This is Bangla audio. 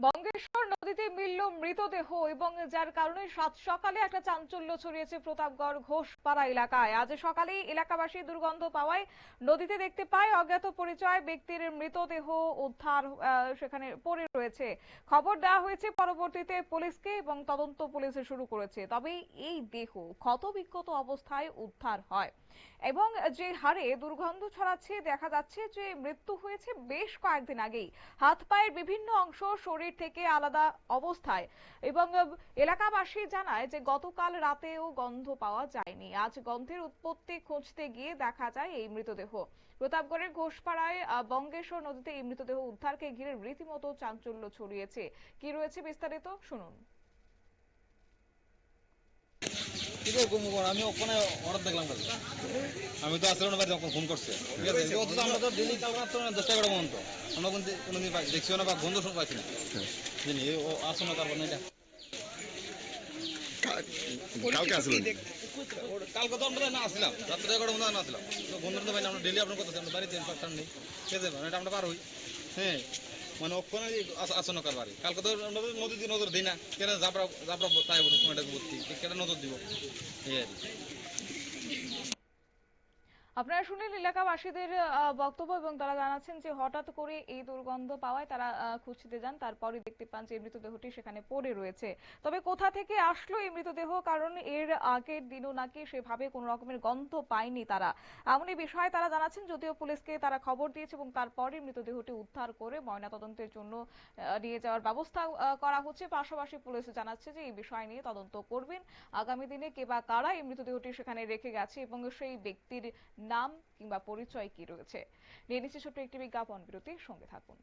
বঙ্গেশ্বর নদীতে মিলল মৃতদেহ এবং যার কারণে সাত সকালে একটা চাঞ্চল্য ছড়িয়েছে প্রতাপগড় ঘোষপাড়া এলাকায়। আজ সকালেই এলাকাবাসী দুর্গন্ধ পাওয়ায় নদীতে দেখতে পায় অজ্ঞাত পরিচয় ব্যক্তির মৃতদেহ উদ্ধার সেখানে পড়ে রয়েছে। খবর দেওয়া হয়েছে পরবর্তীতে পুলিশকে এবং তদন্ত পুলিশ শুরু করেছে। তবে এই দেহ ক্ষতবিক্ষত অবস্থায় উদ্ধার হয় এবং যে হারে দুর্গন্ধ ছড়াচ্ছে দেখা যাচ্ছে যে মৃত্যু হয়েছে বেশ কয়েকদিন আগেই। হাত পায়ের বিভিন্ন অংশ শরীর থেকে আলাদা অবস্থায় এবং এলাকাবাসী জানায় যে গতকাল রাতেও গন্ধ পাওয়া যায়নি। আজ গন্ধের উৎপত্তি খুঁজতে গিয়ে দেখা যায় এই মৃতদেহ। প্রতাপগড়ের ঘোষপাড়ায় বঙ্গেশ্বর নদীতে এই মৃতদেহ উদ্ধারকে ঘিরে রীতিমতো চাঞ্চল্য ছড়িয়েছে। কি রয়েছে বিস্তারিত শুনুন। আমি ওখানে অর্ডার দেখলাম কাজে আমি তো আসলে বাড়ি যখন ফোন করছে ঠিক আছে অথচ আমরা তো ডেলি কাল রাত 10টা 11 পর্যন্ত আমরা কিন্তু কোনোদিন দেখছিও না বা গন্ধ শুনতে পাচ্ছি না জানি ও আসো না তারপর না এটা কালকে আসলেন কালকে তো আমরা না আসলাম রাত্রে 11টার মধ্যে না আসলাম তো গন্ধ তো ভাই আমরা ডেলি আপনার কথা আমরা বাড়িতে ইনফেকশন নেই খেতে মানে এটা আমরা পার হই হ্যাঁ মানে ওখানে আসো না কার বাড়ি কালকে তো আমরা নদীতে নজর দিই না কেন জাবরা জাবরা তাই বলছে সময়টা ভর্তি কেন নজর দিব এই আর কি। আপনারা শুনলেন এলাকাবাসীদের বক্তব্য এবং তারা জানাচ্ছেন যে হঠাৎ করে এই দুর্গন্ধ পাওয়ায় তারা খুঁজতে যান, তারপরে দেখতে পান যে মৃতদেহটি সেখানে পড়ে রয়েছে। তবে কোথা থেকে আসলো এই মৃতদেহ, কারণ এর আগের দিনও নাকি সেভাবে কোনো রকমের গন্ধ পায়নি তারা, এমনই বিষয়ে তারা জানাচ্ছেন। যদিও পুলিশকে তারা খবর দিয়েছে এবং তারপরে মৃতদেহটি উদ্ধার করে ময়নাতদন্তের জন্য নিয়ে যাওয়ার ব্যবস্থা করা হচ্ছে। পাশাপাশি পুলিশ জানাচ্ছে যে এই বিষয় নিয়ে তদন্ত করবেন আগামী দিনে কে বা কারা এই মৃতদেহটি সেখানে রেখে গেছে এবং সেই ব্যক্তির নাম কিংবা পরিচয় কি রয়েছে। নিয়ে নিচ্ছে ছোট্ট একটি বিজ্ঞাপন বিরতির সঙ্গে থাকুন।